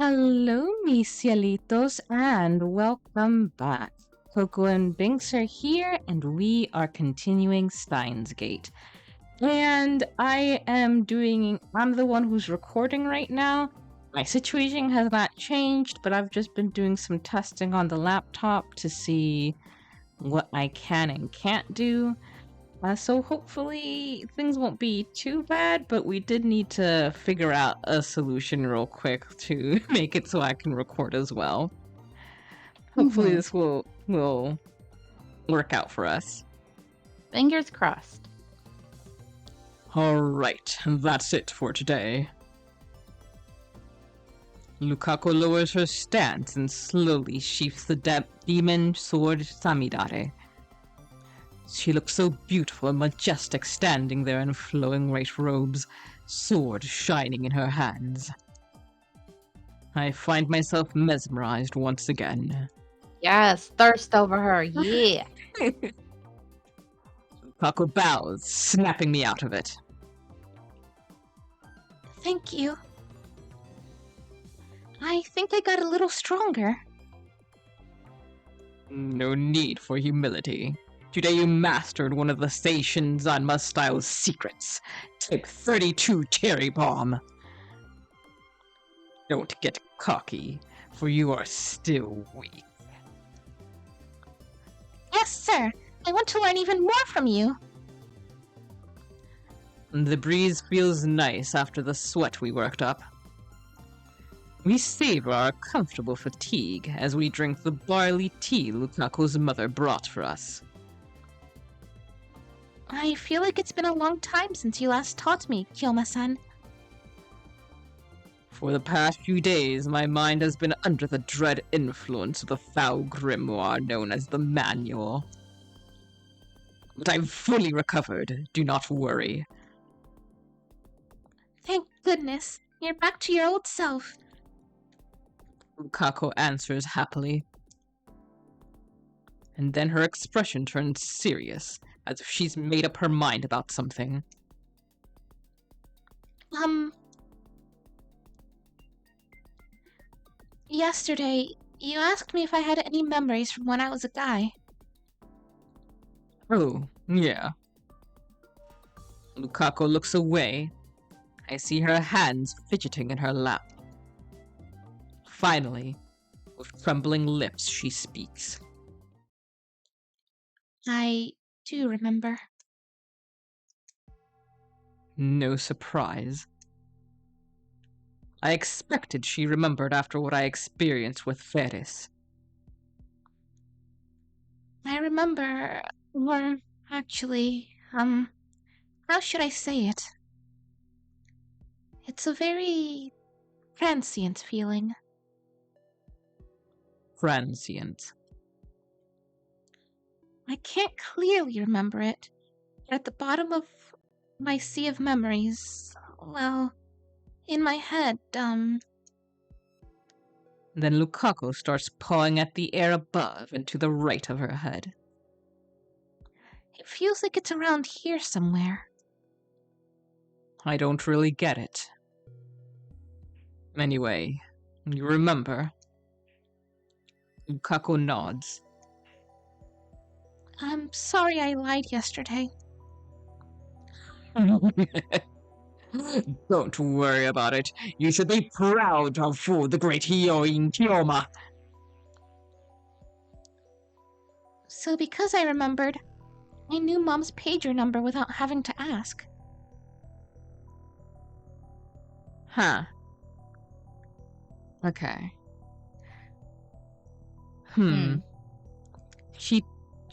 Hello, mis cielitos, and welcome back. Coco and Binks are here, and we are continuing Steins Gate. And I'm the one who's recording right now. My situation has not changed, but I've just been doing some testing on the laptop to see what I can and can't do. So hopefully things won't be too bad, but we did need to figure out a solution real quick to make it so I can record as well. Hopefully this will work out for us. Fingers crossed. Alright, that's it for today. Lukaku lowers her stance and slowly sheaths the demon sword Samidare. She looks so beautiful and majestic standing there in flowing white robes, sword shining in her hands. I find myself mesmerized once again. Yes, thirst over her, yeah. Lukaku bows, snapping me out of it. Thank you. I think I got a little stronger. No need for humility. Today you mastered one of the Seishin Zanma style's secrets. Type 32 Cherry Bomb. Don't get cocky, for you are still weak. Yes, sir. I want to learn even more from you. The breeze feels nice after the sweat we worked up. We savor our comfortable fatigue as we drink the barley tea Lukaku's mother brought for us. I feel like it's been a long time since you last taught me, Kyoma-san. For the past few days, my mind has been under the dread influence of the foul grimoire known as the Manual. But I've fully recovered, do not worry. Thank goodness. You're back to your old self. Lukaku answers happily. And then her expression turns serious, as if she's made up her mind about something. Yesterday, you asked me if I had any memories from when I was a guy. Oh, yeah. Lukaku looks away. I see her hands fidgeting in her lap. Finally, with trembling lips, she speaks. I do remember. No surprise. I expected she remembered after what I experienced with Ferris. I remember, or actually, how should I say it? It's a very transient feeling. Transient. I can't clearly remember it, but at the bottom of my sea of memories, well, in my head, Then Lukaku starts pawing at the air above and to the right of her head. It feels like it's around here somewhere. I don't really get it. Anyway, you remember? Lukaku nods. I'm sorry I lied yesterday. Don't worry about it. You should be proud of the great Hyoin Kyoma. So because I remembered, I knew Mom's pager number without having to ask. Huh. Okay.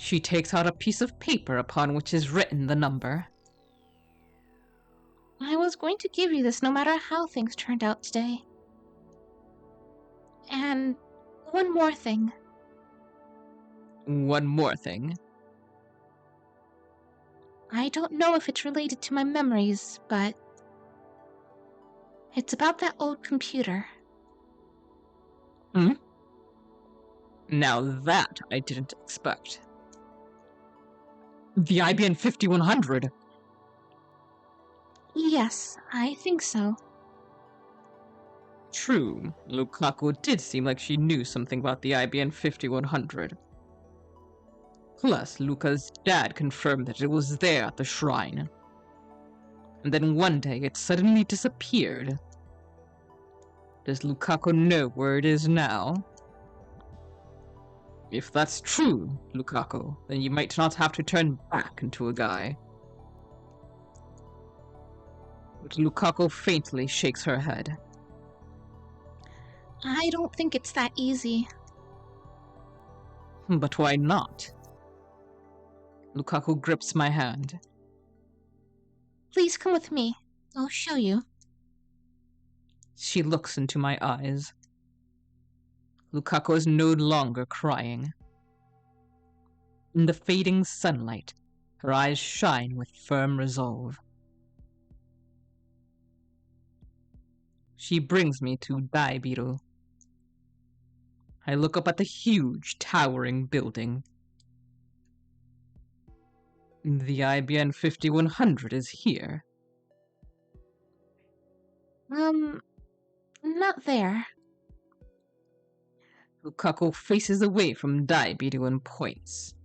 She takes out a piece of paper upon which is written the number. I was going to give you this no matter how things turned out today. And one more thing. One more thing. I don't know if it's related to my memories, but it's about that old computer. Now that I didn't expect. The IBM 5100. Yes, I think so. True, Lukaku did seem like she knew something about the IBN 5100. Plus, Luca's dad confirmed that it was there at the shrine. And then one day it suddenly disappeared. Does Lukaku know where it is now? If that's true, Lukaku, then you might not have to turn back into a guy. But Lukaku faintly shakes her head. I don't think it's that easy. But why not? Lukaku grips my hand. Please come with me. I'll show you. She looks into my eyes. Lukaku is no longer crying. In the fading sunlight, her eyes shine with firm resolve. She brings me to Daibiru. I look up at the huge, towering building. The IBN 5100 is here. Not there. Lukaku faces away from Daibiru and points.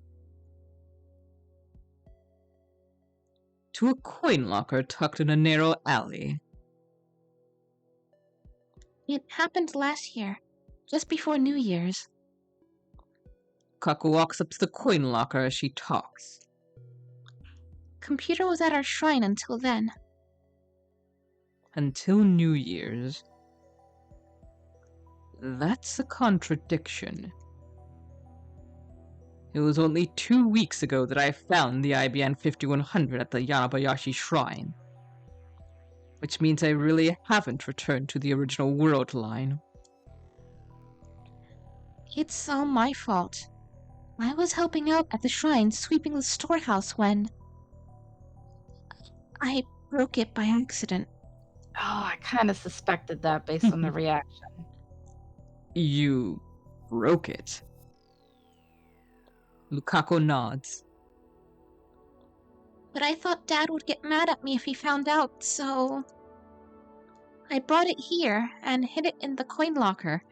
To a coin locker tucked in a narrow alley. It happened last year, just before New Year's. Lukaku walks up to the coin locker as she talks. Computer was at our shrine until then. Until New Year's. That's a contradiction. It was only 2 weeks ago that I found the IBN 5100 at the Yanabayashi shrine. Which means I really haven't returned to the original world line. It's all my fault. I was helping out at the shrine sweeping the storehouse when I broke it by accident. Oh, I kind of suspected that based on the reaction. You broke it. Lukaku nods. But I thought Dad would get mad at me if he found out, so I brought it here and hid it in the coin locker.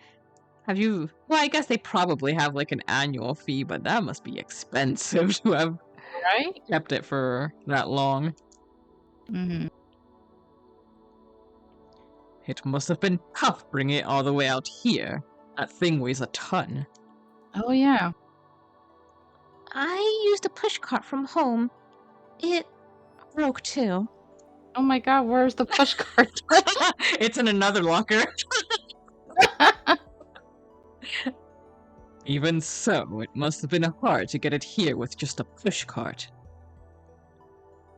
Have you... Well, I guess they probably have like an annual fee, but that must be expensive to have Right? kept it for that long. Mm-hmm. It must have been tough bringing it all the way out here. That thing weighs a ton. Oh, yeah. I used a pushcart from home. It broke too. Oh my god, where's the push cart? It's in another locker. Even so, it must have been hard to get it here with just a pushcart.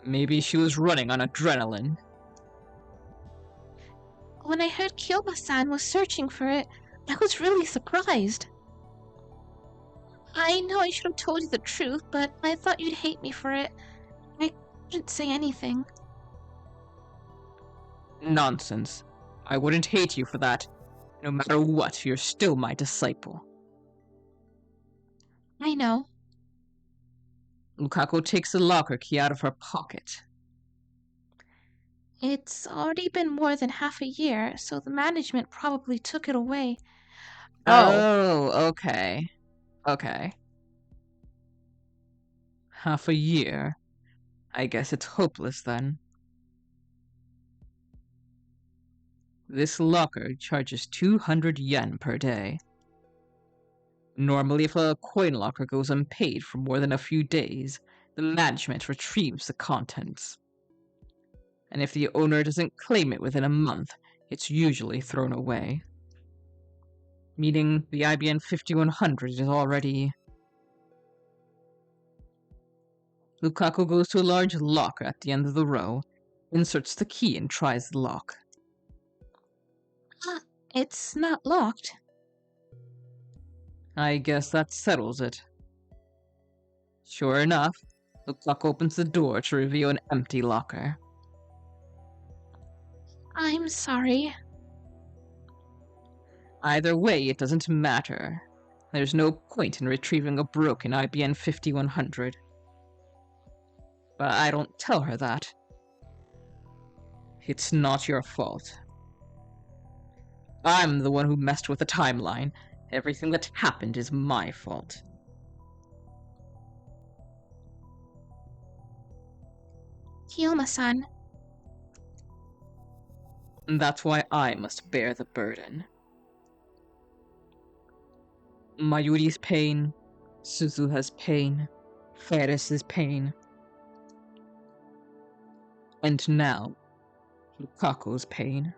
Maybe she was running on adrenaline. When I heard Kyoba-san was searching for it, I was really surprised. I know I should have told you the truth, but I thought you'd hate me for it. I couldn't say anything. Nonsense. I wouldn't hate you for that. No matter what, you're still my disciple. I know. Lukaku takes the locker key out of her pocket. It's already been more than half a year, so the management probably took it away. Oh, okay. Okay. Half a year. I guess it's hopeless then. This locker charges 200 yen per day. Normally, if a coin locker goes unpaid for more than a few days, the management retrieves the contents. And if the owner doesn't claim it within a month, it's usually thrown away. Meaning the IBN 5100 is already... Lukaku goes to a large locker at the end of the row, inserts the key and tries the lock. It's not locked. I guess that settles it. Sure enough, Lukaku opens the door to reveal an empty locker. I'm sorry. Either way, it doesn't matter. There's no point in retrieving a broken IBN 5100. But I don't tell her that. It's not your fault. I'm the one who messed with the timeline. Everything that happened is my fault. Kiyoma-san, And that's why I must bear the burden. Mayuri's pain, Suzuha's pain, Ferris's pain, and now Lukaku's pain.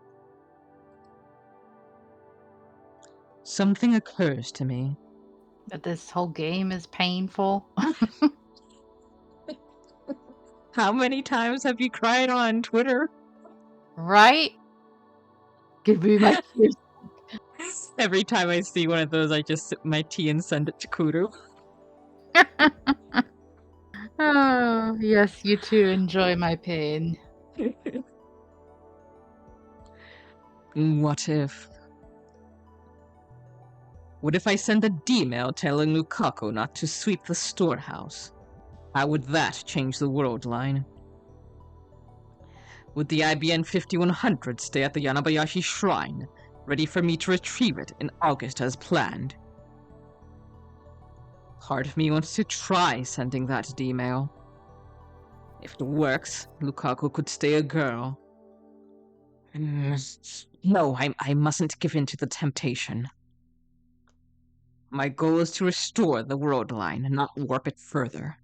Something occurs to me. That this whole game is painful. How many times have you cried on Twitter? Right? Give me my tears. Every time I see one of those, I just sip my tea and send it to Kuru. Oh, yes, you too enjoy my pain. What if? What if I send a D-mail telling Lukaku not to sweep the storehouse? How would that change the world line? Would the IBN 5100 stay at the Yanabayashi Shrine, ready for me to retrieve it in August as planned? Part of me wants to try sending that D-mail. If it works, Lukaku could stay a girl. No, I mustn't give in to the temptation. My goal is to restore the world line, not warp it further.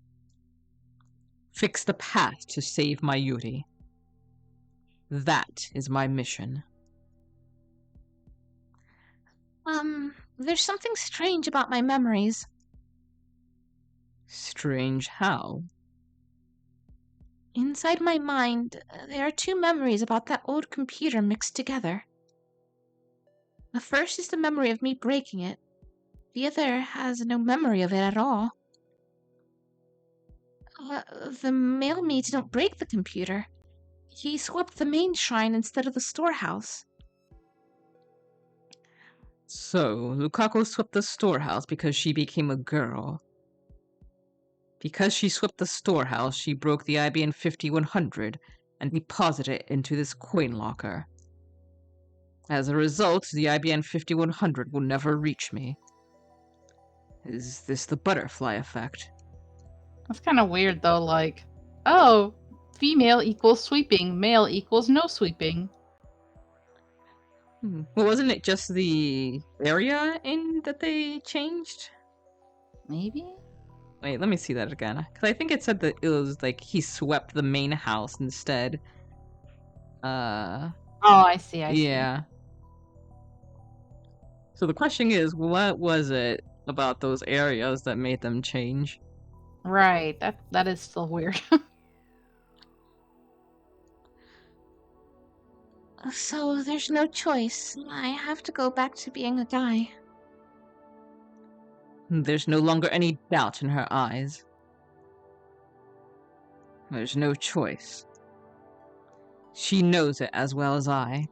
Fix the path to save Mayuri. That is my mission. there's something strange about my memories. Strange how? Inside my mind, there are two memories about that old computer mixed together. The first is the memory of me breaking it. The other has no memory of it at all. The male me didn't break the computer. He swept the main shrine instead of the storehouse. So, Lukaku swept the storehouse because she became a girl. Because she swept the storehouse, she broke the IBN 5100 and deposited it into this coin locker. As a result, the IBN 5100 will never reach me. Is this the butterfly effect? That's kind of weird, though. Like, oh, female equals sweeping, male equals no sweeping. Well, wasn't it just the area in that they changed? Maybe? Wait, let me see that again. Because I think it said that it was like he swept the main house instead. Oh, I see. Yeah. So the question is, what was it about those areas that made them change? Right. That is still weird. So there's no choice. I have to go back to being a guy. There's no longer any doubt in her eyes. There's no choice. She knows it as well as I.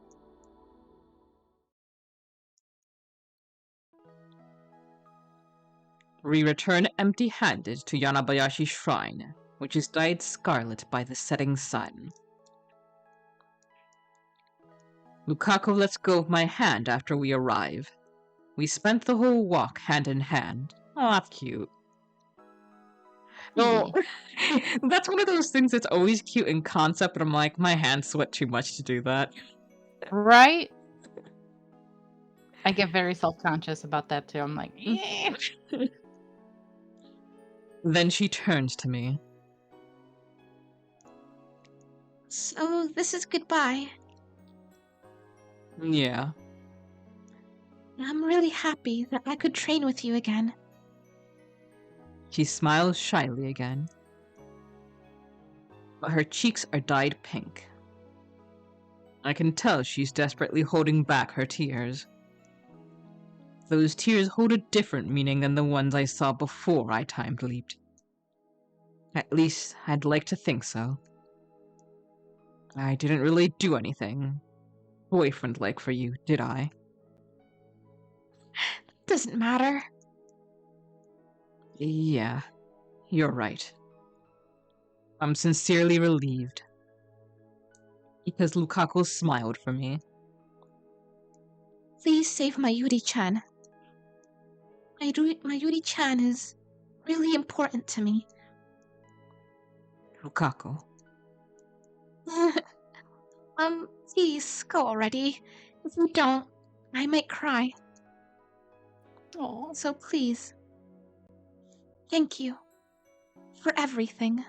We return empty-handed to Yanabayashi Shrine, which is dyed scarlet by the setting sun. Lukaku lets go of my hand after we arrive. We spent the whole walk hand in hand. Oh, that's cute. No, that's one of those things that's always cute in concept, but I'm like, my hands sweat too much to do that. Right? I get very self-conscious about that too. I'm like, yeah. Then she turned to me. So this is goodbye. Yeah. I'm really happy that I could train with you again. She smiles shyly again. But her cheeks are dyed pink. I can tell she's desperately holding back her tears. Those tears hold a different meaning than the ones I saw before I time leaped. At least, I'd like to think so. I didn't really do anything boyfriend-like for you, did I? Doesn't matter. Yeah, you're right. I'm sincerely relieved. Because Lukaku smiled for me. Please save my Yuri-chan. My Yuri-chan is really important to me. Lukaku. Please go already. If you don't, I might cry. Oh. So please. Thank you. For everything.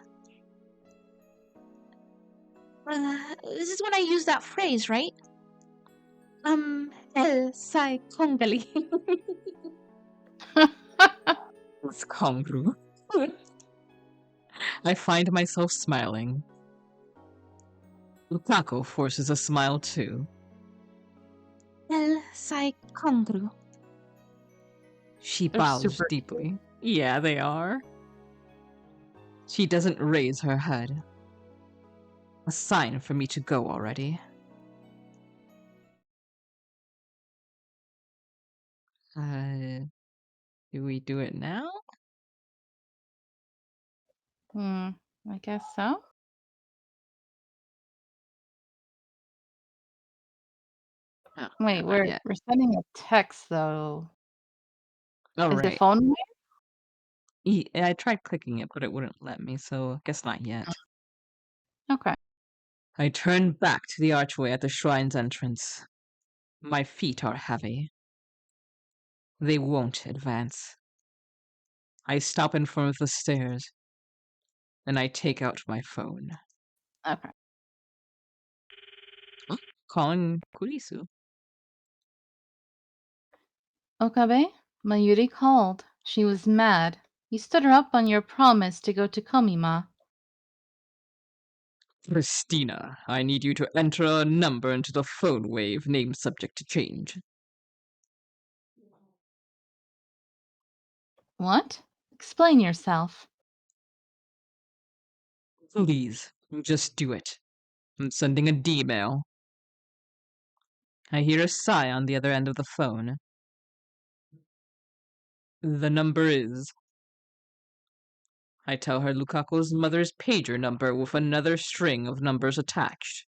This is when I use that phrase, right? El sai kongali. It's congruent. I find myself smiling. Lukaku forces a smile too. El sai kongru. She They're bows super deeply. Yeah, they are. She doesn't raise her head. A sign for me to go already. Do we do it now? I guess so. Oh, Wait, not we're yet. we're sending a text though. All Is the right. phone away? I tried clicking it, but it wouldn't let me, so I guess not yet. Okay. I turn back to the archway at the shrine's entrance. My feet are heavy. They won't advance. I stop in front of the stairs, and I take out my phone. Okay. Calling Kurisu. Okabe, Mayuri called. She was mad. You stood her up on your promise to go to Komima. Christina, I need you to enter a number into the phone wave, name subject to change. What? Explain yourself. Please, just do it. I'm sending a D-mail. I hear a sigh on the other end of the phone. The number is... I tell her Lukaku's mother's pager number with another string of numbers attached.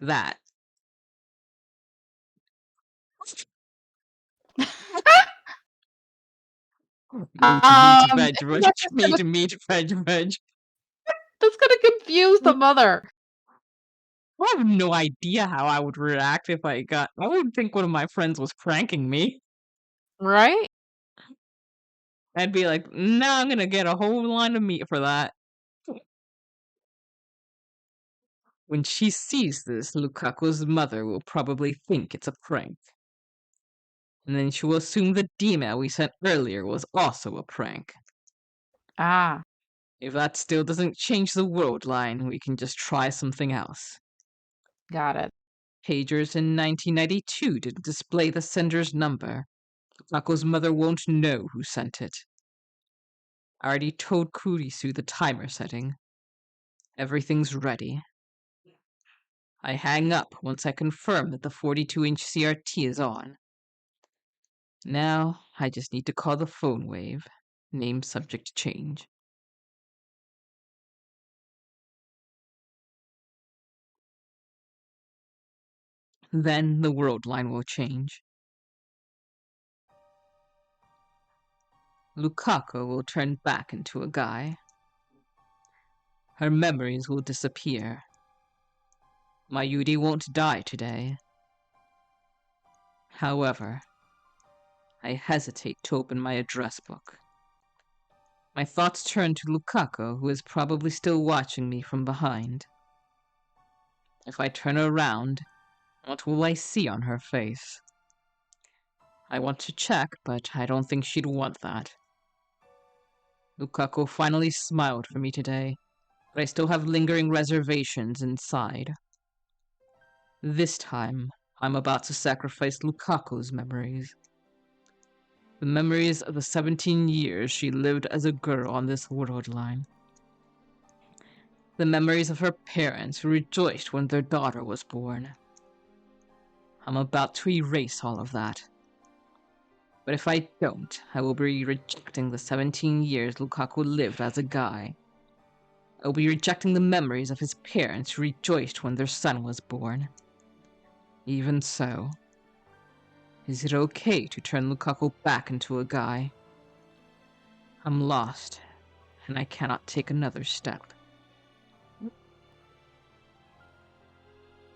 That. Meet, veg. That's gonna confuse the mother. I have no idea how I would react if I would think one of my friends was pranking me. Right? I'd be like, nah, I'm gonna get a whole line of meat for that. When she sees this, Lukaku's mother will probably think it's a prank. And then she will assume the D-mail we sent earlier was also a prank. Ah, If that still doesn't change the world line, we can just try something else. got it. Pagers in 1992 didn't display the sender's number. Lukaku's mother won't know who sent it. I already told Kurisu the timer setting. Everything's ready. I hang up once I confirm that the 42-inch CRT is on. Now, I just need to call the phone wave. Name subject to change. Then the world line will change. Lukaku will turn back into a guy. Her memories will disappear. Mayuri won't die today. However, I hesitate to open my address book. My thoughts turn to Lukaku, who is probably still watching me from behind. If I turn around, what will I see on her face? I want to check, but I don't think she'd want that. Lukaku finally smiled for me today, but I still have lingering reservations inside. This time, I'm about to sacrifice Lukaku's memories. The memories of the 17 years she lived as a girl on this world line. The memories of her parents who rejoiced when their daughter was born. I'm about to erase all of that. But if I don't, I will be rejecting the 17 years Lukaku lived as a guy. I will be rejecting the memories of his parents who rejoiced when their son was born. Even so, Is it okay to turn Lukaku back into a guy? I'm lost, and I cannot take another step.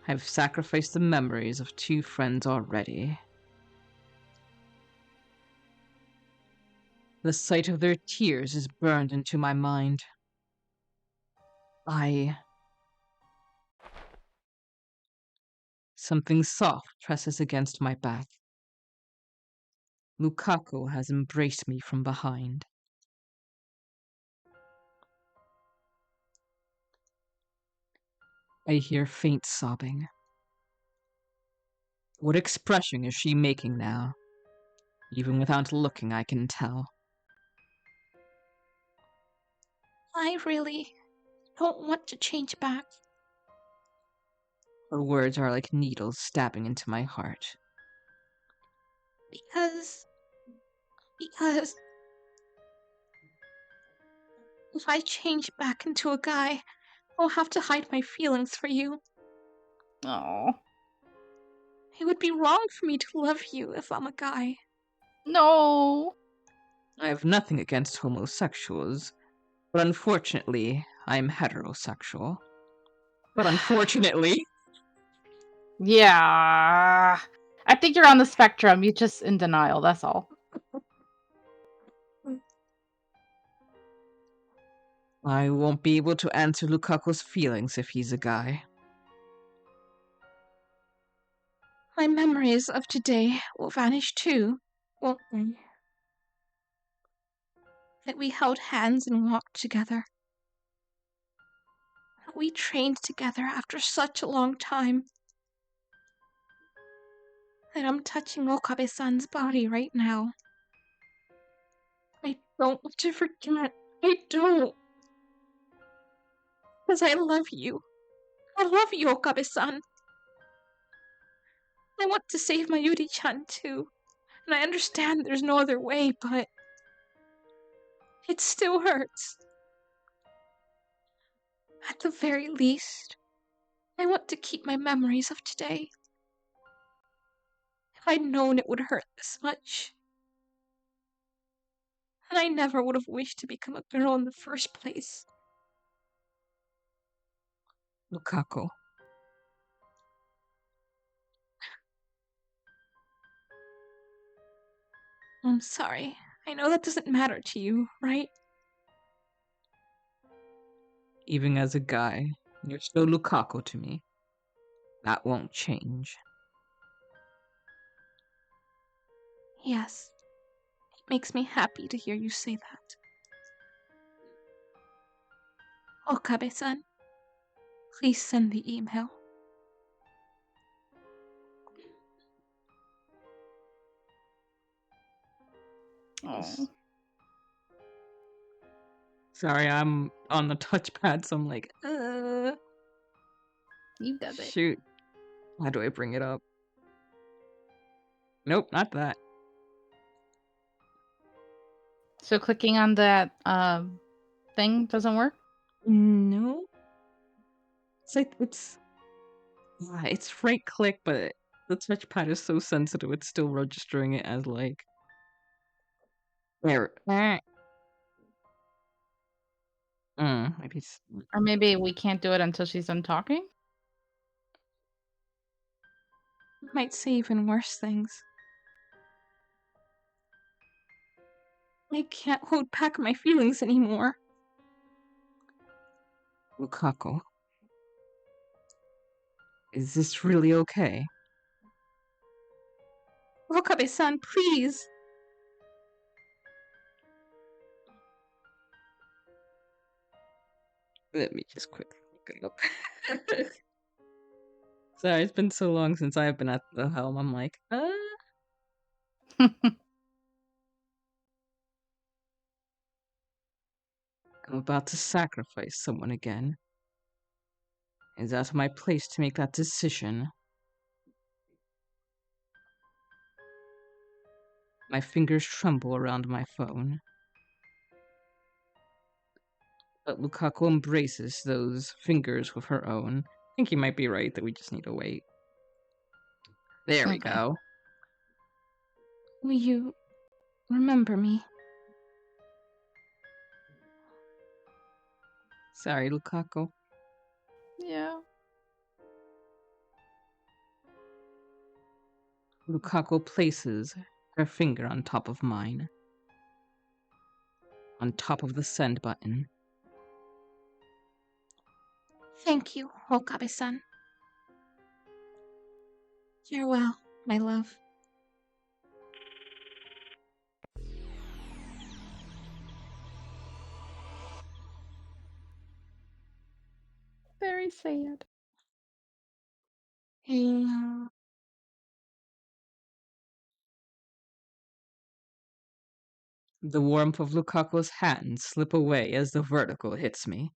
I've sacrificed the memories of 2 friends already. The sight of their tears is burned into my mind. Something soft presses against my back. Lukaku has embraced me from behind. I hear faint sobbing. What expression is she making now? Even without looking, I can tell. I really don't want to change back. Her words are like needles stabbing into my heart. Because if I change back into a guy, I'll have to hide my feelings for you. Oh. It would be wrong for me to love you if I'm a guy. No. I have nothing against homosexuals, but unfortunately, I am heterosexual. But unfortunately, Yeah. I think you're on the spectrum. You're just in denial, that's all. I won't be able to answer Lukaku's feelings if he's a guy. My memories of today will vanish too, won't they? That we held hands and walked together. That we trained together after such a long time. That I'm touching Okabe-san's body right now. I don't want to forget. I don't. Because I love you. I love you, Okabe-san. I want to save Mayuri-chan too. And I understand there's no other way, but it still hurts. At the very least, I want to keep my memories of today. If I'd known it would hurt this much, then I never would have wished to become a girl in the first place. Lukaku. I'm sorry. I know that doesn't matter to you, right? Even as a guy, you're still Lukaku to me. That won't change. Yes. It makes me happy to hear you say that. Okabe-san, please send the email. Oh. Sorry, I'm on the touchpad, so I'm like, You did it. shoot. How do I bring it up? Nope, not that. So clicking on that thing doesn't work? No. It's like, it's right click, but the touchpad is so sensitive, it's still registering it as like... There. Maybe it's... Or maybe we can't do it until she's done talking? It might say even worse things. I can't hold back my feelings anymore. Lukaku. Is this really okay? Okabe-san, please! Let me just quickly look it up. Sorry, it's been so long since I've been at the helm. I'm like, I'm about to sacrifice someone again. Is that my place to make that decision? My fingers tremble around my phone. But Lukaku embraces those fingers with her own. I think he might be right that we just need to wait. There we Okay. go. Will you remember me? Sorry, Lukaku. Yeah. Lukaku places her finger on top of mine. On top of the send button. Thank you, Okabe-san. Farewell, my love. Very sad. Yeah. The warmth of Lukaku's hands slip away as the vertical hits me.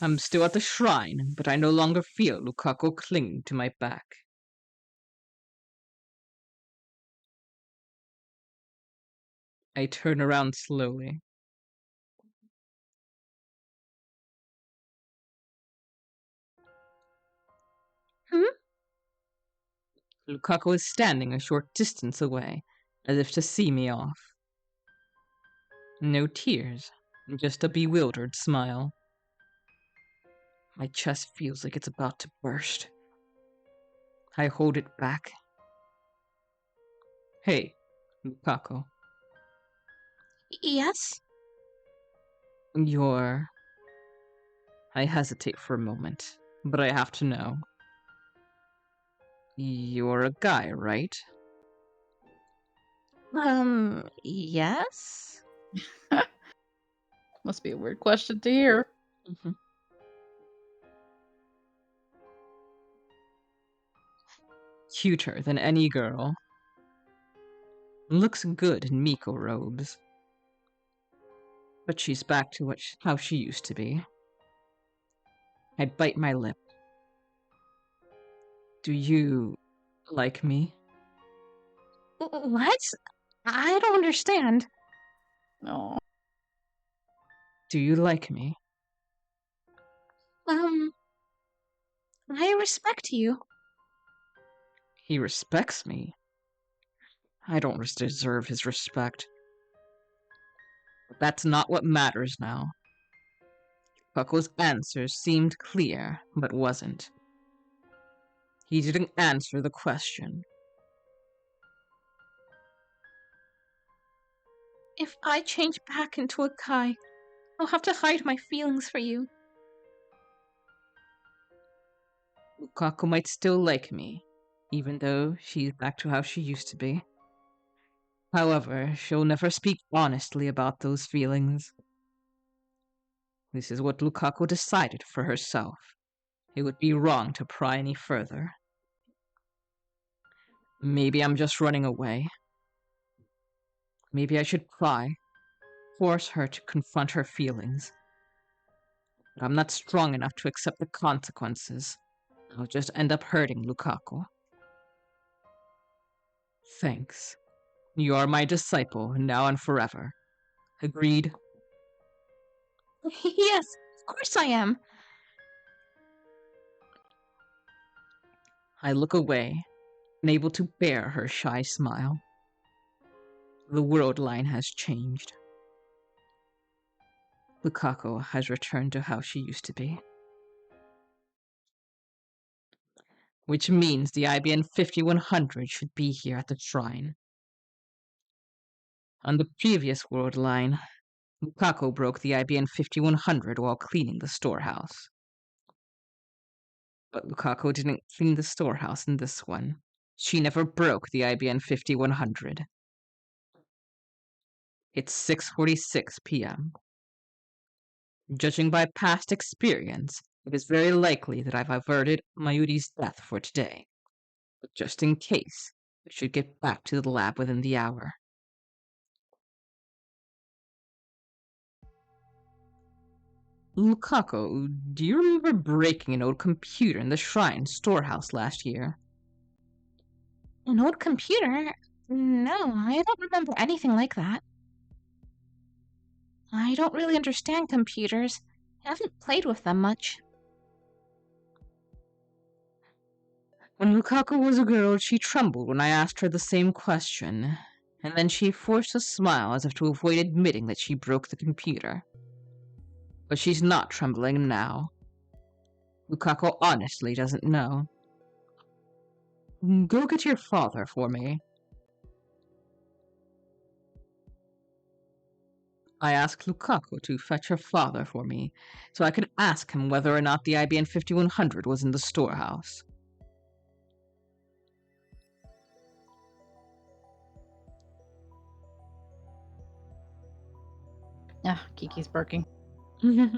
I'm still at the shrine, but I no longer feel Lukaku clinging to my back. I turn around slowly. Lukaku is standing a short distance away, as if to see me off. No tears, just a bewildered smile. My chest feels like it's about to burst. I hold it back. Hey, Lukaku. Yes? You're... I hesitate for a moment, but I have to know. You're a guy, right? Yes? Must be a weird question to hear. Mm-hmm. Cuter than any girl. Looks good in Miko robes. But she's back to how she used to be. I bite my lip. Do you like me? What? I don't understand. No. Do you like me? I respect you. He respects me. I don't deserve his respect. But that's not what matters now. Puckle's answer seemed clear, but wasn't. He didn't answer the question. If I change back into a Kai, I'll have to hide my feelings for you. Lukaku might still like me, even though she's back to how she used to be. However, she'll never speak honestly about those feelings. This is what Lukaku decided for herself. It would be wrong to pry any further. Maybe I'm just running away. Maybe I should pry, force her to confront her feelings. But I'm not strong enough to accept the consequences. I'll just end up hurting Lukaku. Thanks. You are my disciple, now and forever. Agreed? Yes, of course I am. I look away, unable to bear her shy smile. The world line has changed. Lukaku has returned to how she used to be. Which means the IBN 5100 should be here at the shrine. On the previous world line, Lukaku broke the IBN 5100 while cleaning the storehouse. But Lukaku didn't clean the storehouse in this one. She never broke the IBN 5100. It's 6:46 p.m. Judging by past experience, it is very likely that I've averted Mayuri's death for today. But just in case, I should get back to the lab within the hour. Lukaku, do you remember breaking an old computer in the shrine storehouse last year? An old computer? No, I don't remember anything like that. I don't really understand computers. I haven't played with them much. When Lukaku was a girl, she trembled when I asked her the same question, and then she forced a smile as if to avoid admitting that she broke the computer. But she's not trembling now. Lukaku honestly doesn't know. Go get your father for me. I asked Lukaku to fetch her father for me, so I could ask him whether or not the IBM 5100 was in the storehouse. Ah, Kiki's barking. Mm-hmm.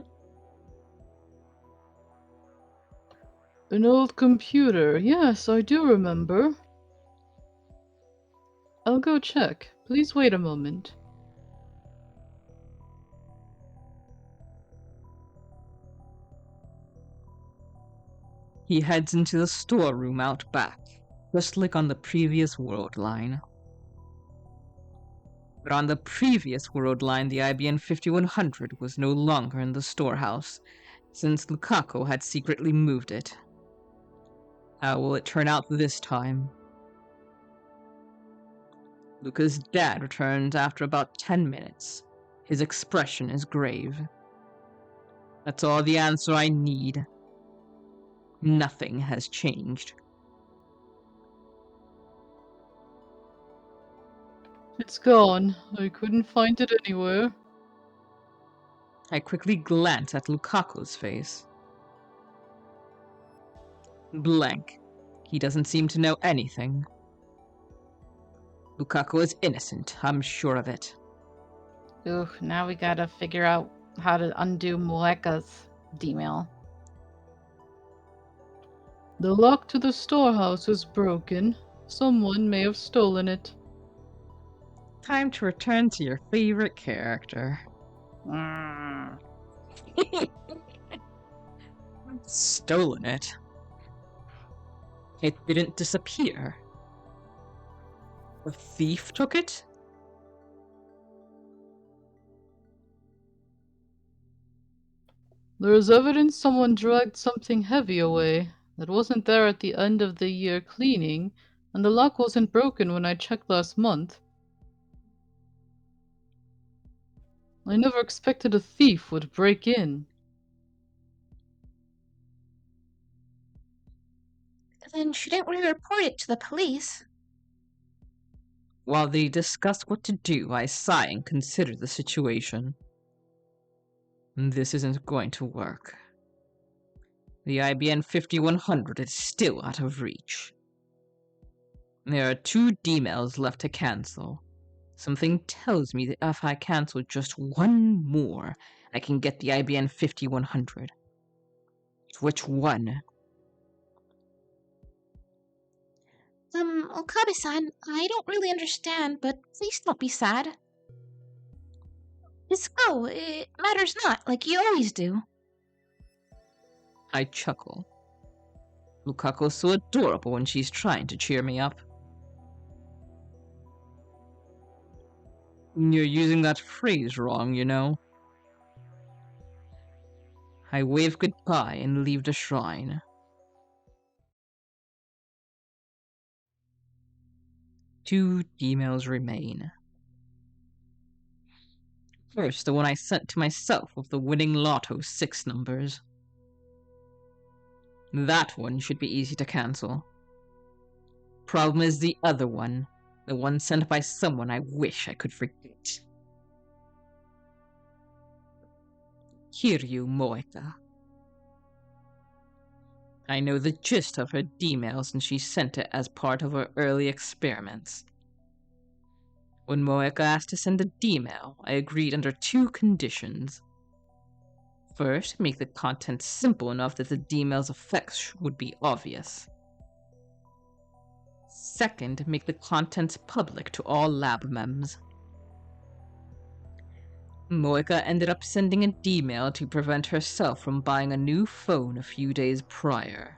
An old computer. Yes, I do remember. I'll go check. Please wait a moment. He heads into the storeroom out back, just like on the previous world line. But on the previous world line, the IBM 5100 was no longer in the storehouse, since Lukaku had secretly moved it. How will it turn out this time? Luca's dad returns after about 10 minutes. His expression is grave. That's all the answer I need. Nothing has changed. It's gone. I couldn't find it anywhere. I quickly glance at Lukaku's face. Blank. He doesn't seem to know anything. Lukaku is innocent, I'm sure of it. Ooh, now we gotta figure out how to undo Moeka's D-mail. The lock to the storehouse is broken. Someone may have stolen it. Time to return to your favorite character. Mm. Stolen it? It didn't disappear. A thief took it? There is evidence someone dragged something heavy away that wasn't there at the end of the year cleaning, and the lock wasn't broken when I checked last month. I never expected a thief would break in. Then shouldn't we report it to the police? While they discuss what to do, I sigh and consider the situation. This isn't going to work. The IBM 5100 is still out of reach. There are 2 D-mails left to cancel. Something tells me that if I cancel just one more, I can get the IBM 5100. Which one? Okabe-san, I don't really understand, but please don't be sad. Just go, it matters not, like you always do. I chuckle. Lukaku's so adorable when she's trying to cheer me up. You're using that phrase wrong, you know. I wave goodbye and leave the shrine. 2 emails remain. First, the one I sent to myself with the winning lotto 6 numbers. That one should be easy to cancel. Problem is the other one, the one sent by someone I wish I could forget. Kiryu Moeka. I know the gist of her D-mail since she sent it as part of her early experiments. When Moeka asked to send a D-mail, I agreed under 2 conditions. First, make the content simple enough that the D-mail's effects would be obvious. Second, make the contents public to all lab mems. Moeka ended up sending a D-mail to prevent herself from buying a new phone a few days prior.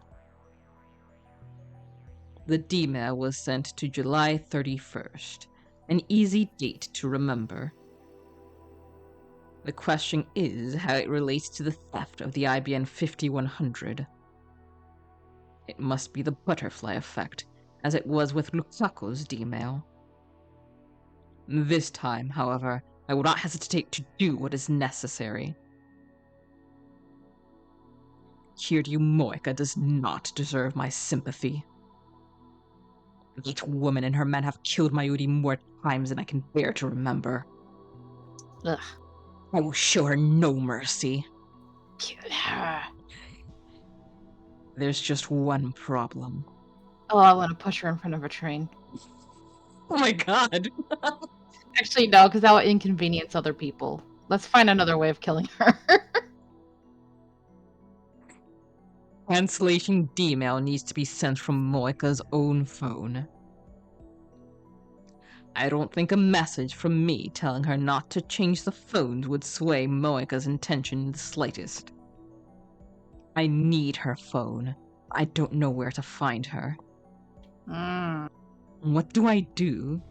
The D-mail was sent to July 31st, an easy date to remember. The question is how it relates to the theft of the IBM 5100. It must be the butterfly effect, as it was with Luxako's D-mail. This time, however, I will not hesitate to do what is necessary. Kiryu Moika does not deserve my sympathy. Each woman and her men have killed Mayuri more times than I can bear to remember. Ugh. I will show her no mercy. Kill her. There's just one problem. Oh, I want to push her in front of a train. Oh my god! Actually, no, because that would inconvenience other people. Let's find another way of killing her. Cancellation D-mail needs to be sent from Moika's own phone. I don't think a message from me telling her not to change the phones would sway Moika's intention the slightest. I need her phone. I don't know where to find her. What do I do?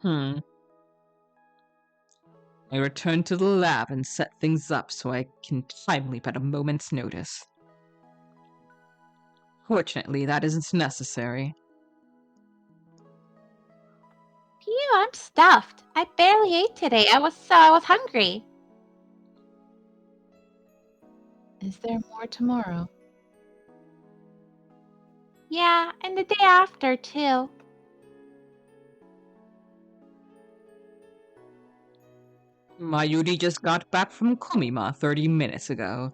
I return to the lab and set things up so I can time leap at a moment's notice. Fortunately, that isn't necessary. Phew, I'm stuffed. I barely ate today. I was hungry. Is there more tomorrow? Yeah, and the day after, too. Mayuri just got back from Komima 30 minutes ago.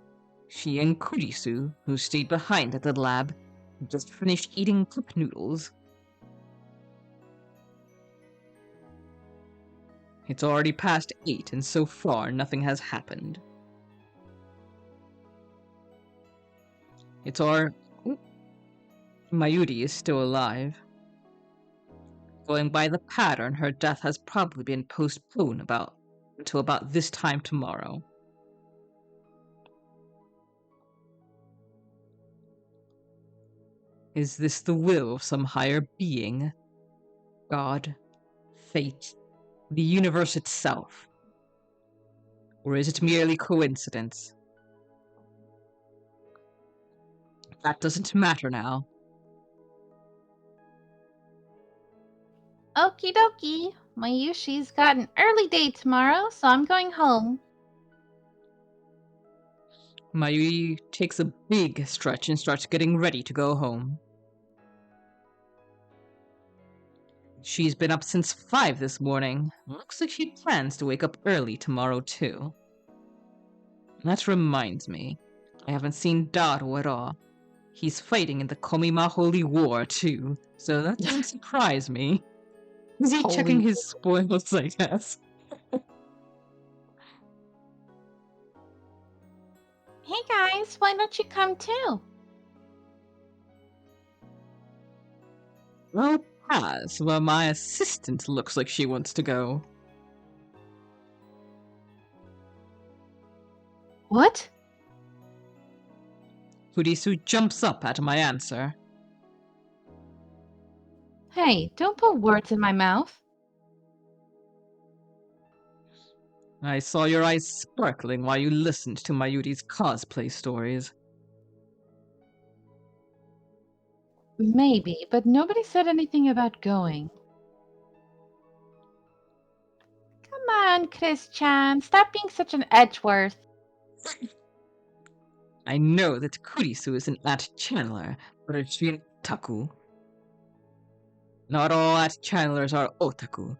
She and Kurisu, who stayed behind at the lab, just finished eating cup noodles. It's already past 8 and so far nothing has happened. Mayuri is still alive. Going by the pattern, her death has probably been postponed until about this time tomorrow. Is this the will of some higher being? God? Fate? The universe itself? Or is it merely coincidence? That doesn't matter now. Okie dokie. My Yushi's got an early day tomorrow, so I'm going home. Mayuri takes a big stretch and starts getting ready to go home. She's been up since 5 this morning. Looks like she plans to wake up early tomorrow too. That reminds me, I haven't seen Daru at all. He's fighting in the Komima Holy War too, so that doesn't surprise me. Is he checking his spoils, I guess? Hey guys, why don't you come too? Well, pass. Well, my assistant looks like she wants to go. What? Kurisu jumps up at my answer. Hey, don't put words in my mouth. I saw your eyes sparkling while you listened to Mayuri's cosplay stories. Maybe, but nobody said anything about going. Come on, Chris-chan. Stop being such an Edgeworth. I know that Kurisu is an art channeler, but is she an otaku? Not all art channelers are otaku,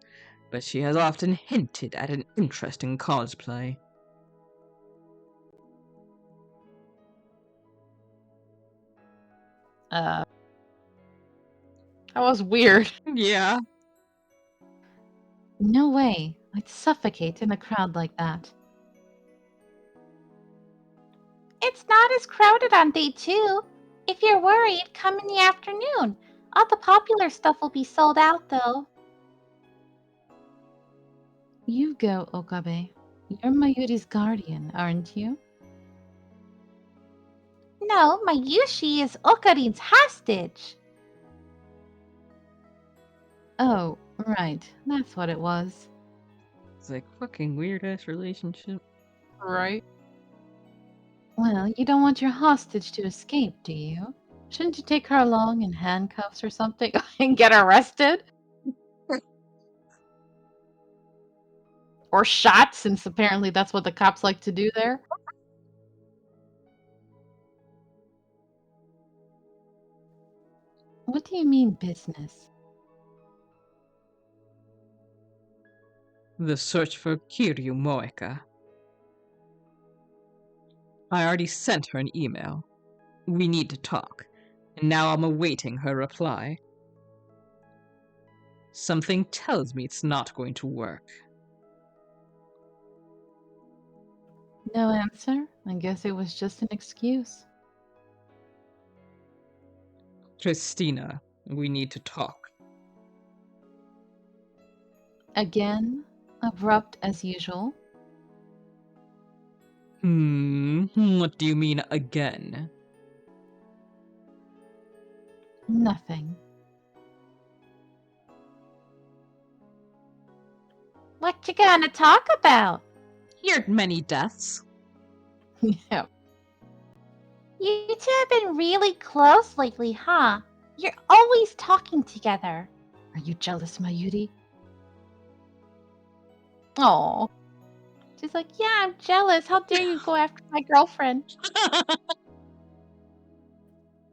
but she has often hinted at an interest in cosplay. That was weird. Yeah. No way. I'd suffocate in a crowd like that. It's not as crowded on day 2. If you're worried, come in the afternoon. All the popular stuff will be sold out, though. You go, Okabe. You're Mayuri's guardian, aren't you? No, my Yushi is Okarin's hostage. Oh, right. That's what it was. It's like fucking weird ass relationship. Right? Well, you don't want your hostage to escape, do you? Shouldn't you take her along in handcuffs or something and get arrested? Or shot, since apparently that's what the cops like to do there. What do you mean, business? The search for Kiryu Moeka. I already sent her an email. We need to talk, and now I'm awaiting her reply. Something tells me it's not going to work. No answer? I guess it was just an excuse. Christina, we need to talk. Again, abrupt as usual. What do you mean again? Nothing. What you gonna talk about? Your many deaths. Yeah. You two have been really close lately, huh? You're always talking together. Are you jealous, Mayuri? Oh. She's like, yeah, I'm jealous. How dare you go after my girlfriend?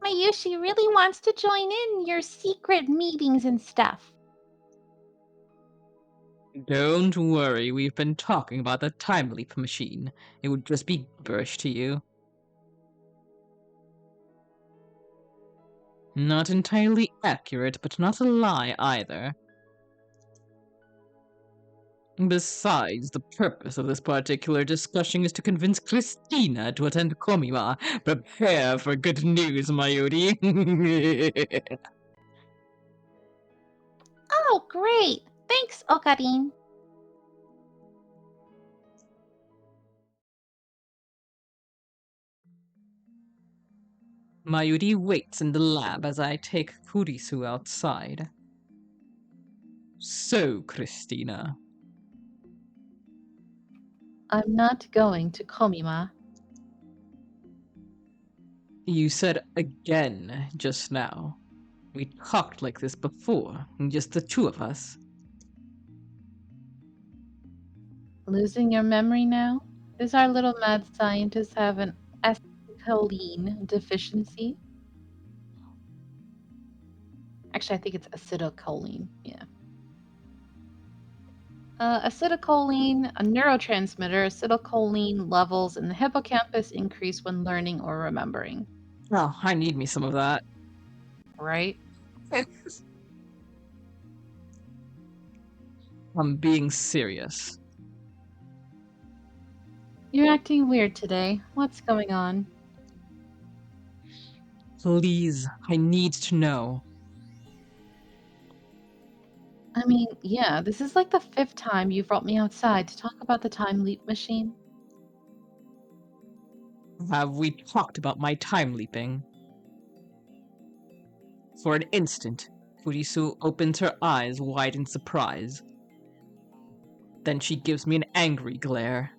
Mayushi really wants to join in your secret meetings and stuff. Don't worry, we've been talking about the time leap machine. It would just be gibberish to you. Not entirely accurate, but not a lie either. Besides, the purpose of this particular discussion is to convince Christina to attend Komima. Prepare for good news, Mayuri. Oh, great. Thanks, Okarin. Mayuri waits in the lab as I take Kurisu outside. So, Christina, I'm not going to Komima. you said again just now. We talked like this before, just the two of us. Losing your memory now? Does our little mad scientist have an acetylcholine deficiency? Actually, I think it's acetylcholine. Yeah. Acetylcholine, a neurotransmitter, acetylcholine levels in the hippocampus increase when learning or remembering. Oh, I need me some of that. Right? I'm being serious. You're acting weird today. What's going on? Please, I need to know. I mean, yeah, this is like the 5th time you've brought me outside to talk about the time leap machine. Have we talked about my time leaping? For an instant, Furisu opens her eyes wide in surprise. Then she gives me an angry glare.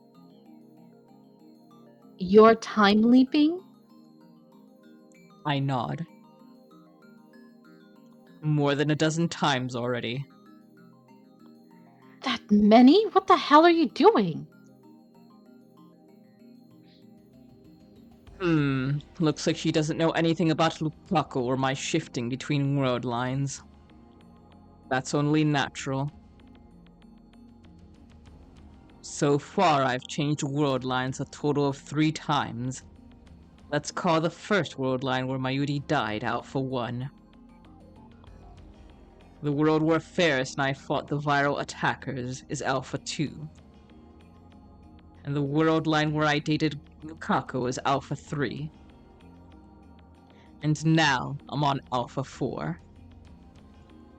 You're time leaping? I nod. More than a dozen times already. That many? What the hell are you doing? Looks like she doesn't know anything about Lukaku or my shifting between world lines. That's only natural. So far, I've changed world lines a total of 3 times. Let's call the first world line where Mayuri died Alpha 1. The world where Ferris and I fought the viral attackers is Alpha 2. And the world line where I dated Lukaku is Alpha 3. And now I'm on Alpha 4.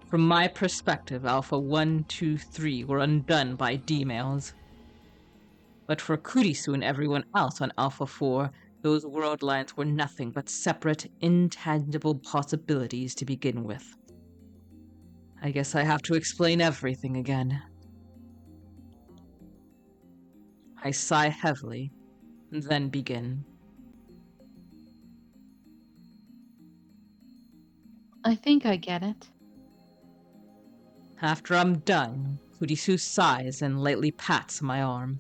From my perspective, Alpha 1, 2, 3 were undone by D-mails. But for Kurisu and everyone else on Alpha 4, those world lines were nothing but separate, intangible possibilities to begin with. I guess I have to explain everything again. I sigh heavily, and then begin. I think I get it. After I'm done, Kurisu sighs and lightly pats my arm.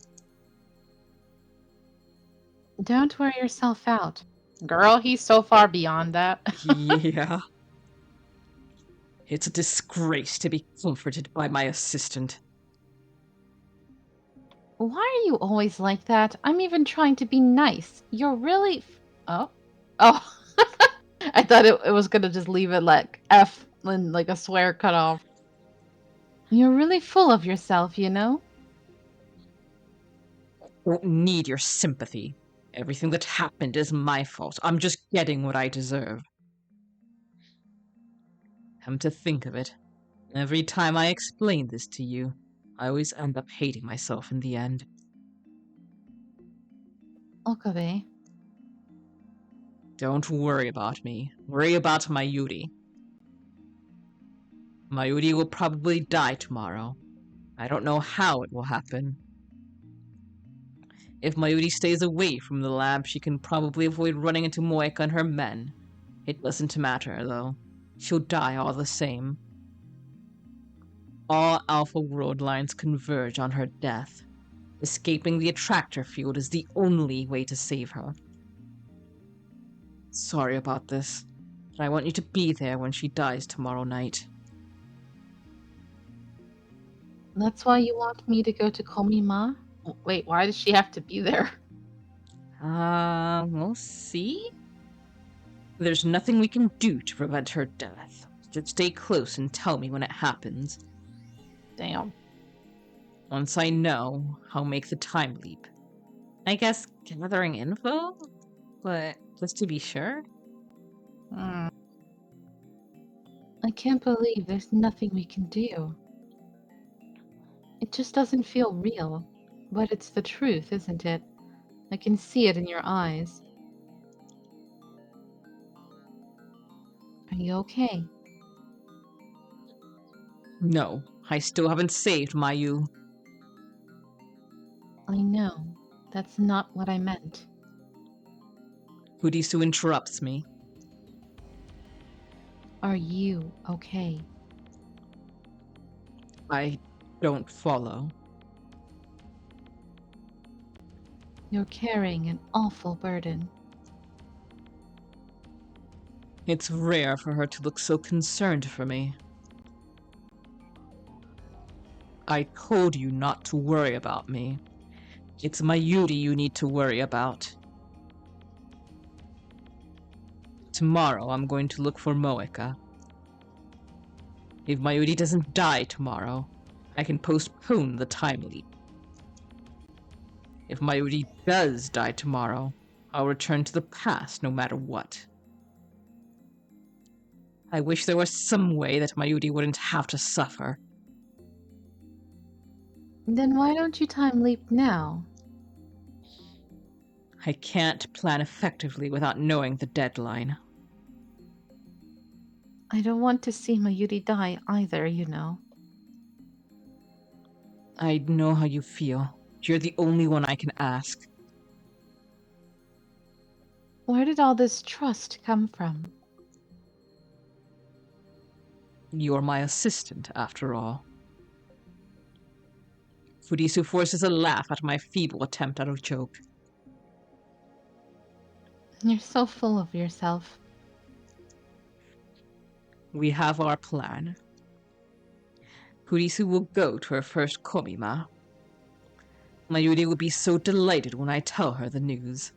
Don't wear yourself out. Girl, he's so far beyond that. Yeah. It's a disgrace to be comforted by my assistant. Why are you always like that? I'm even trying to be nice. You're really... Oh? Oh. I thought it was gonna just leave it like F and like a swear cut off. You're really full of yourself, you know? Don't need your sympathy. Everything that happened is my fault. I'm just getting what I deserve. Come to think of it, every time I explain this to you, I always end up hating myself in the end. Okabe. Don't worry about me. Worry about Mayuri. Mayuri will probably die tomorrow. I don't know how it will happen. If Mayuri stays away from the lab, she can probably avoid running into Moeka and her men. It doesn't matter, though. She'll die all the same. All Alpha World lines converge on her death. Escaping the attractor field is the only way to save her. Sorry about this, but I want you to be there when she dies tomorrow night. That's why you want me to go to Komima? Wait, why does she have to be there? We'll see? There's nothing we can do to prevent her death. Just stay close and tell me when it happens. Damn. Once I know, I'll make the time leap. I guess gathering info? But just to be sure? I can't believe there's nothing we can do. It just doesn't feel real. But it's the truth, isn't it? I can see it in your eyes. Are you okay? No, I still haven't saved Mayu. I know. That's not what I meant. Fudisu interrupts me. Are you okay? I don't follow. You're carrying an awful burden. It's rare for her to look so concerned for me. I told you not to worry about me. It's Mayuri you need to worry about. Tomorrow I'm going to look for Moeka. If Mayuri doesn't die tomorrow, I can postpone the time leap. If Mayuri does die tomorrow, I'll return to the past no matter what. I wish there was some way that Mayuri wouldn't have to suffer. Then why don't you time leap now? I can't plan effectively without knowing the deadline. I don't want to see Mayuri die either, you know. I know how you feel. You're the only one I can ask. Where did all this trust come from? You're my assistant, after all. Fudisu forces a laugh at my feeble attempt at a joke. You're so full of yourself. We have our plan. Fudisu will go to her first Komima. Mayuri will be so delighted when I tell her the news.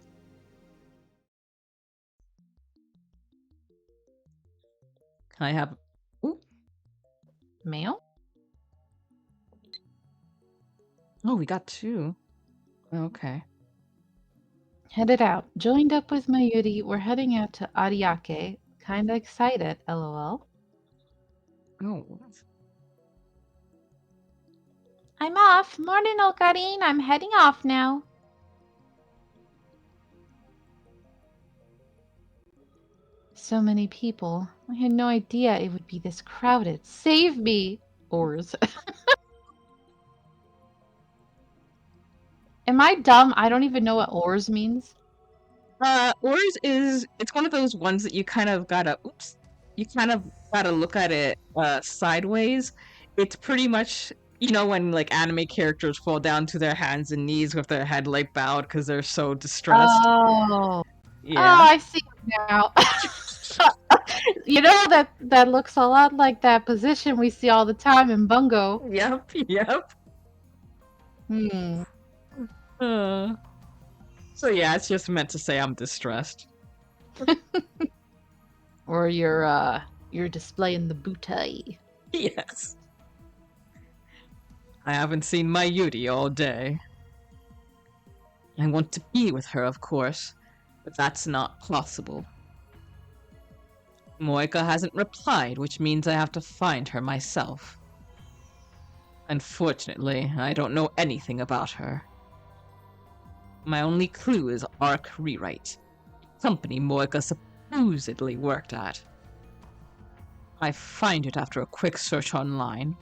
Can I have... Ooh. Mail? Oh, we got two. Okay. Headed out. Joined up with Mayuri. We're heading out to Ariake. Kinda excited, lol. Oh. I'm off. Morning, Okarin. I'm heading off now. So many people. I had no idea it would be this crowded. Save me! Oars. Am I dumb? I don't even know what oars means. Oars is... It's one of those ones that you kind of gotta... Oops. you kind of gotta look at it sideways. It's pretty much, when like anime characters fall down to their hands and knees with their head like bowed because they're so distressed. Oh. Yeah. Oh, I see now. You know that looks a lot like that position we see all the time in Bungo. Yep. Yep. Hmm. Uh, so yeah, it's just meant to say I'm distressed. Or you're displaying the booty. Yes. I haven't seen my Yuri all day. I want to be with her, of course, but that's not possible. Moika hasn't replied, which means I have to find her myself. Unfortunately, I don't know anything about her. My only clue is Arc Rewrite, company Moika supposedly worked at. I find it after a quick search online.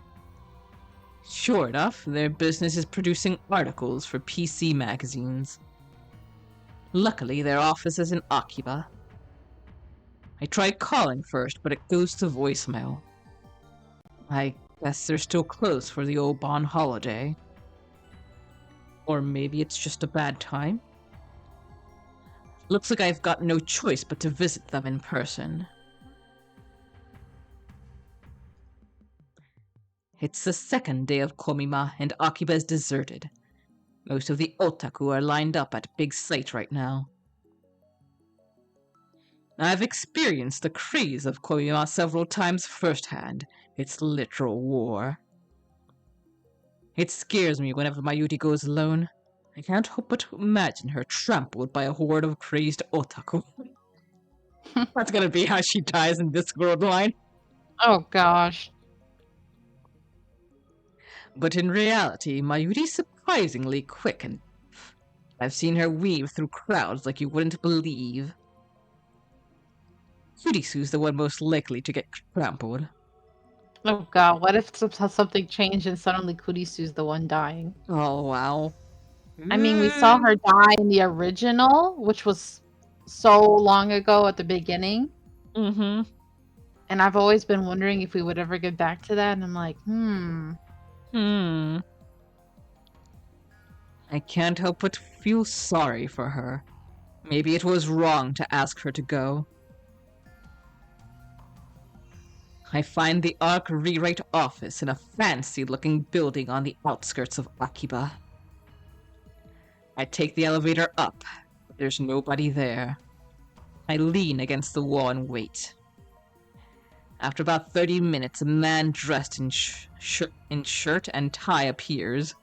Sure enough, their business is producing articles for PC magazines. Luckily, their office is in Akiba. I tried calling first, but it goes to voicemail. I guess they're still closed for the Oban holiday. Or maybe it's just a bad time? Looks like I've got no choice but to visit them in person. It's the second day of Komima, and Akiba is deserted. Most of the otaku are lined up at Big Slate right now. I've experienced the craze of Komima several times firsthand. It's literal war. It scares me whenever Mayuri goes alone. I can't help but to imagine her trampled by a horde of crazed otaku. That's gonna be how she dies in this world line. Oh gosh. But in reality, Mayuri's surprisingly quick, and I've seen her weave through crowds like you wouldn't believe. Kurisu's the one most likely to get trampled. Oh god, what if something changed and suddenly Kurisu's the one dying? Oh, wow. I mean, we saw her die in the original, which was so long ago at the beginning. Mm-hmm. And I've always been wondering if we would ever get back to that. And I'm like, I can't help but feel sorry for her. Maybe it was wrong to ask her to go. I find the Arc Rewrite office in a fancy-looking building on the outskirts of Akiba. I take the elevator up, but there's nobody there. I lean against the wall and wait. After about 30 minutes, a man dressed in shirt and tie appears.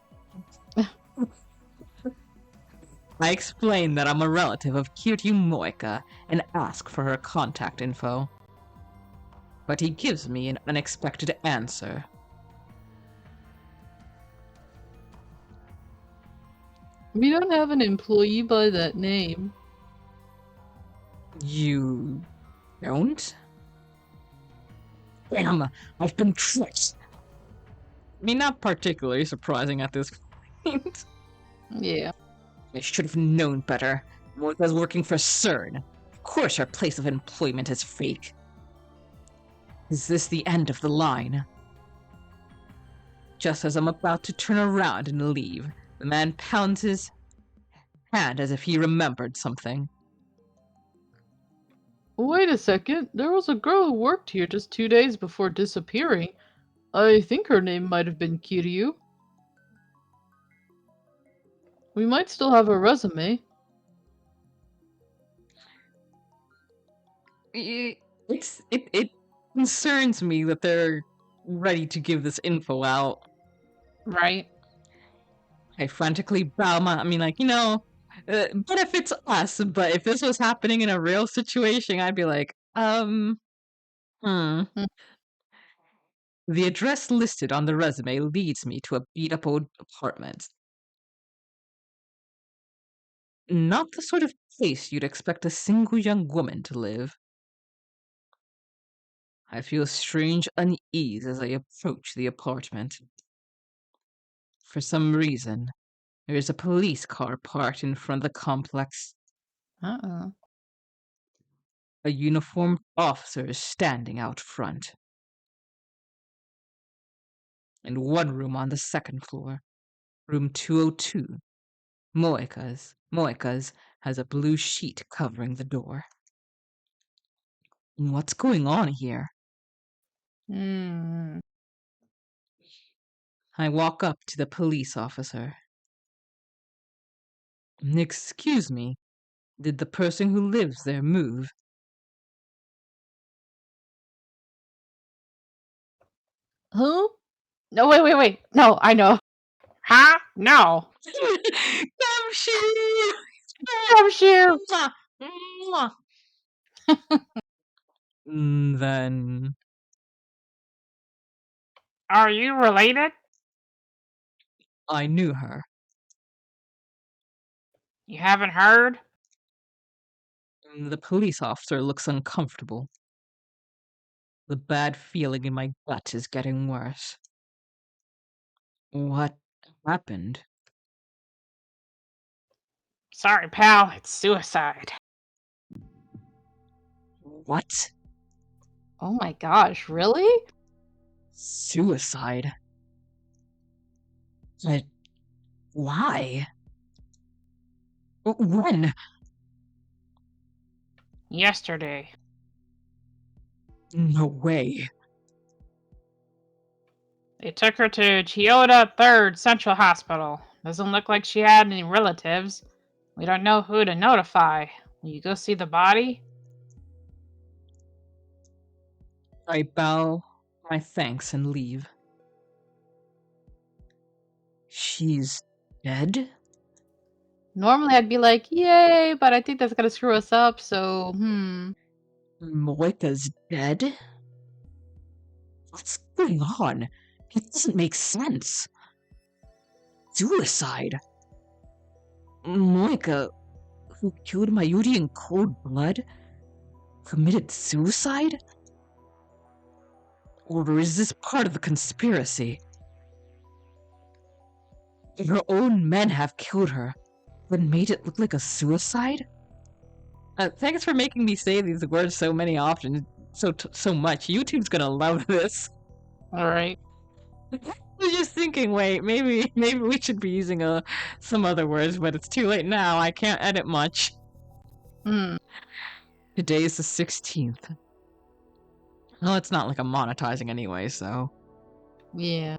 I explain that I'm a relative of Kiryu Moika and ask for her contact info. But he gives me an unexpected answer. we don't have an employee by that name. You don't? Damn, I've been tricked. I mean, not particularly surprising at this point. Yeah. I should have known better. Moika's working for CERN. Of course her place of employment is fake. Is this the end of the line? Just as I'm about to turn around and leave, the man pounds his hand as if he remembered something. Wait a second. There was a girl who worked here just 2 days before disappearing. I think her name might have been Kiryu. We might still have her resume. It concerns me that they're ready to give this info out. Right. I frantically bow my, benefits us, but if this was happening in a real situation, I'd be like, hmm. Hmm. The address listed on the resume leads me to a beat-up old apartment. Not the sort of place you'd expect a single young woman to live. I feel strange unease as I approach the apartment. For some reason, there is a police car parked in front of the complex. Uh-oh. A uniformed officer is standing out front. In one room on the second floor, room 202, Moika's has a blue sheet covering the door. What's going on here? Hmm. I walk up to the police officer. Excuse me, did the person who lives there move? Who? No, wait. No, I know. Huh? No. Gumshoe! Gumshoe! Mwah, mwah. Then Are you related? I knew her. You haven't heard? The police officer looks uncomfortable. The bad feeling in my gut is getting worse. What happened? Sorry, pal. It's suicide. What? Oh my gosh, really? Suicide? But why? When? Yesterday. No way. They took her to Chiyoda 3rd Central Hospital. Doesn't look like she had any relatives. We don't know who to notify. Will you go see the body? I bow my thanks and leave. She's dead? Normally I'd be like, yay, but I think that's gonna screw us up, so, Moika's dead? What's going on? It doesn't make sense. Suicide? Moika, who killed Mayuri in cold blood, committed suicide? Or is this part of the conspiracy? Her own men have killed her, but made it look like a suicide? Thanks for making me say these words so many often, so much. YouTube's gonna love this. Alright. I was just thinking, wait, maybe we should be using some other words, but it's too late now. I can't edit much. Today is the 16th. Well, it's not like I'm monetizing anyway, so. Yeah.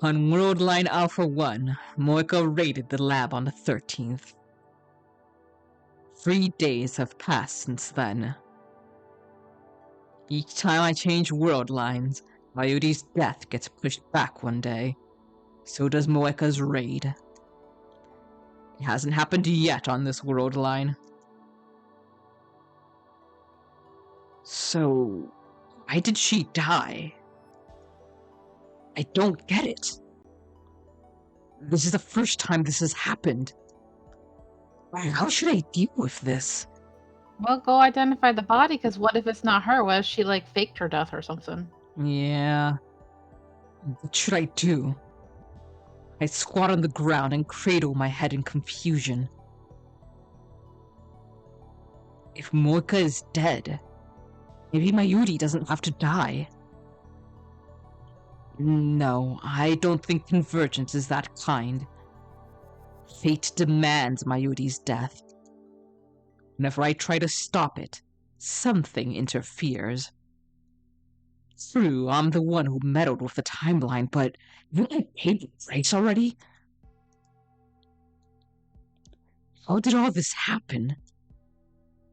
On World Line Alpha 1, Moika raided the lab on the 13th. 3 days have passed since then. Each time I change world lines, Mayuri's death gets pushed back one day. So does Moeka's raid. It hasn't happened yet on this world line. So, why did she die? I don't get it. This is the first time this has happened. How should I deal with this? Well, go identify the body, because what if it's not her? What if she, like, faked her death or something? Yeah. What should I do? I squat on the ground and cradle my head in confusion. If Moika is dead, maybe Mayuri doesn't have to die. No, I don't think Convergence is that kind. Fate demands Mayuri's death. Whenever I try to stop it, something interferes. True, I'm the one who meddled with the timeline, but haven't I paid the price already? How did all this happen?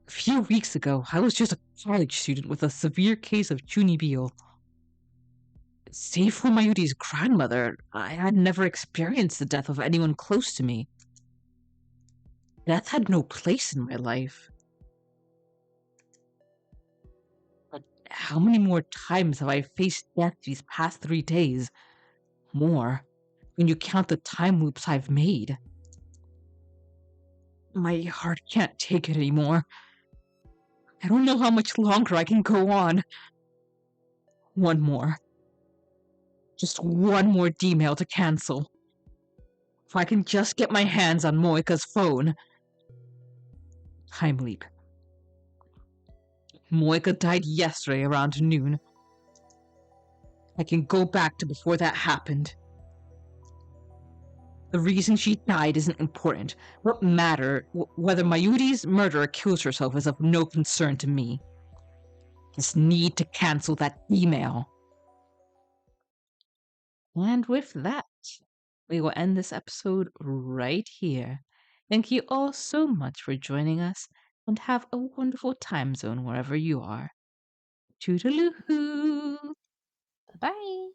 A few weeks ago, I was just a college student with a severe case of Chunibyo. Save for Mayuri's grandmother, I had never experienced the death of anyone close to me. Death had no place in my life. But how many more times have I faced death these past 3 days? More, when you count the time loops I've made. My heart can't take it anymore. I don't know how much longer I can go on. One more. Just one more D-mail to cancel. If I can just get my hands on Moika's phone. Time leap. Moika died yesterday around noon. I can go back to before that happened. The reason she died isn't important. What matter, whether Mayuri's murderer kills herself is of no concern to me. Just need to cancel that email. And with that, we will end this episode right here. Thank you all so much for joining us, and have a wonderful time zone wherever you are. Toodaloo! Bye.